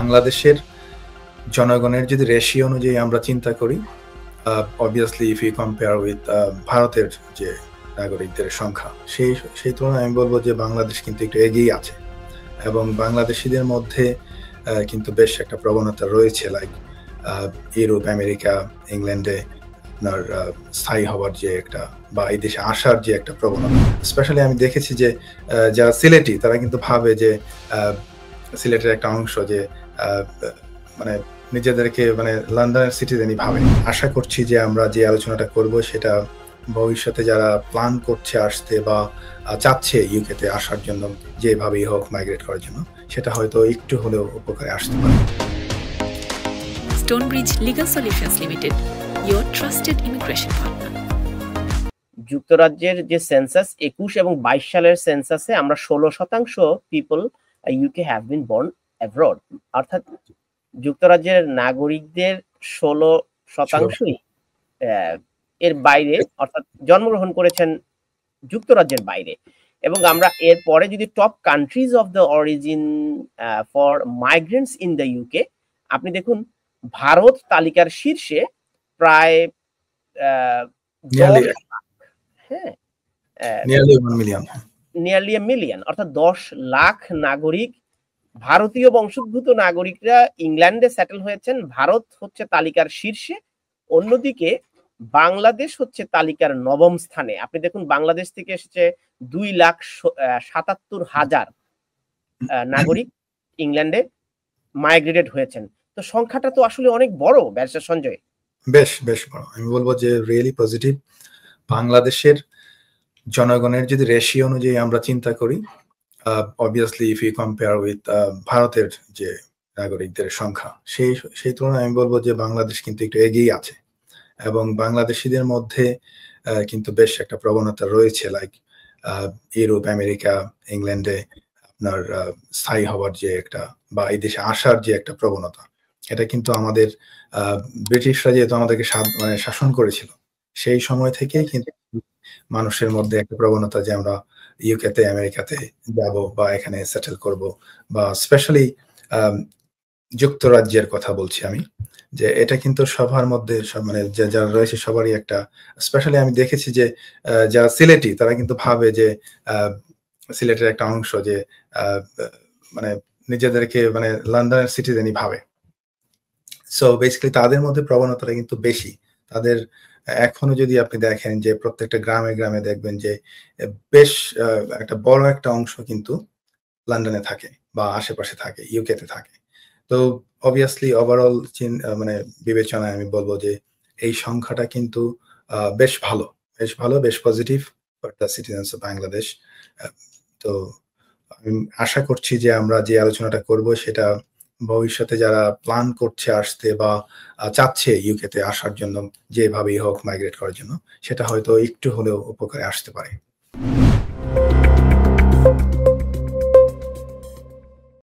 বাংলাদেশের জনগণের যদি রেশিও অনুযায়ী আমরা চিন্তা করি, obviously if you compare with ভারতের যে নাগরিকদের সংখ্যা, সেই তুলনায় আমি বলবো যে বাংলাদেশ কিন্তু একটু এগিয়ে আছে এবং বাংলাদেশিদের মধ্যে কিন্তু বেশ একটা প্রবণতা রয়েছে, লাইক ইউরোপ, আমেরিকা, ইংল্যান্ডে আপনার স্থায়ী হওয়ার যে একটা বা এই দেশে আসার যে একটা প্রবণতা। স্পেশালি আমি দেখেছি যে যারা সিলেটি তারা কিন্তু ভাবে যে সিলেটের একটা অংশ যে মানে নিজেদেরকে মানে লন্ডনের সিটিজেনই ভাবে। আশা করছি যে আমরা যে আলোচনাটা করব সেটা ভবিষ্যতে যারা প্ল্যান করছে আসতে বা চাচ্ছে ইউকেতে আসার জন্য, যেভাবেই হোক মাইগ্রেট করার জন্য, সেটা হয়তো একটু হলেও উপকারে আসতে পারে। Stonebridge Legal Solutions Limited, your trusted immigration partner. যুক্তরাজ্যের যে সেন্সাস 21 এবং 22 সালের সেন্সাসে আমরা 16% people UK have been born abroad, অর্থাৎ যুক্তরাজ্যের নাগরিকদের 16%ই এর বাইরে, অর্থাৎ জন্মগ্রহণ করেছেন যুক্তরাজ্যের বাইরে। এবং আমরা এর পরে যদি top countries of the origin for migrants in the UK, আপনি দেখুন ভারত তালিকার শীর্ষে প্রায় নিয়ারলি এ মিলিয়ন, অর্থাৎ 10 লাখ নাগরিক, ভারতীয় বংশোদ্ভূত নাগরিকরা ইংল্যান্ডে সেটেল হয়েছেন। ভারত হচ্ছে তালিকার শীর্ষে, অন্যদিকে বাংলাদেশ হচ্ছে তালিকার 9ম স্থানে। আপনি দেখুন বাংলাদেশ থেকে এসেছে 2,77,000 নাগরিক ইংল্যান্ডে মাইগ্রেটেড হয়েছেন। তো সংখ্যাটা তো আসলে অনেক বড় ব্যারিস্টার সঞ্জয়। বেশ বড়। আমি বলবো যে রিয়েলি পজিটিভ। বাংলাদেশের জনগণের যদি রেশিও অনুযায়ী আমরা চিন্তা করি, obviously if you compare with ভারতের যে নাগরিকদের সংখ্যা, সেই তুলনায় আমি বলবো যে বাংলাদেশ কিন্তু একটু এগিয়ে আছে এবং বাংলাদেশিদের মধ্যে কিন্তু বেশ একটা প্রবণতা রয়েছে, লাইক ইউরোপ, আমেরিকা, ইংল্যান্ডে আপনার স্থায়ী হওয়ার যে একটা বা এই দেশে আসার যে একটা প্রবণতা, এটা কিন্তু আমাদের ব্রিটিশরা যেহেতু আমাদেরকে শাসন করেছিল, সেই সময় থেকেই কিন্তু মানুষের মধ্যে একটা প্রবণতা যে আমরা ইউকেতে, আমেরিকাতে যাব বা এখানে সেটেল করব, বা স্পেশালি যুক্তরাজ্যের কথা বলছি আমি, যে এটা কিন্তু সবার মধ্যে মানে যারা রয়েছে সবারই একটা, স্পেশালি আমি দেখেছি যে যারা সিলেটি তারা কিন্তু ভাবে যে সিলেটের একটা অংশ যে মানে নিজেদেরকে মানে লন্ডনের সিটিজেনই ভাবে। সো বেসিক্যালি তাদের মধ্যে প্রবণতাটা কিন্তু বেশি। তাদের এখনো যদি আপনি দেখেন যে প্রত্যেকটা গ্রামে গ্রামে দেখবেন যে বেশ একটা বড় একটা অংশ কিন্তু লন্ডনে থাকে বা আশেপাশে থাকে, ইউকেতে থাকে। তো অবভিয়াসলি ওভারঅল মানে বিবেচনায় আমি বলবো যে এই সংখ্যাটা কিন্তু বেশ ভালো, বেশ positive for the citizens of Bangladesh. তো আমি আশা করছি যে আমরা যে আলোচনাটা করব সেটা ভবিষ্যতে যারা প্ল্যান করছে আসতে বা চাচ্ছে ইউকেতে আসার জন্য, যেভাবেই হোক মাইগ্রেট করার জন্য, সেটা হয়তো একটু হলেও উপকারে আসতে পারে।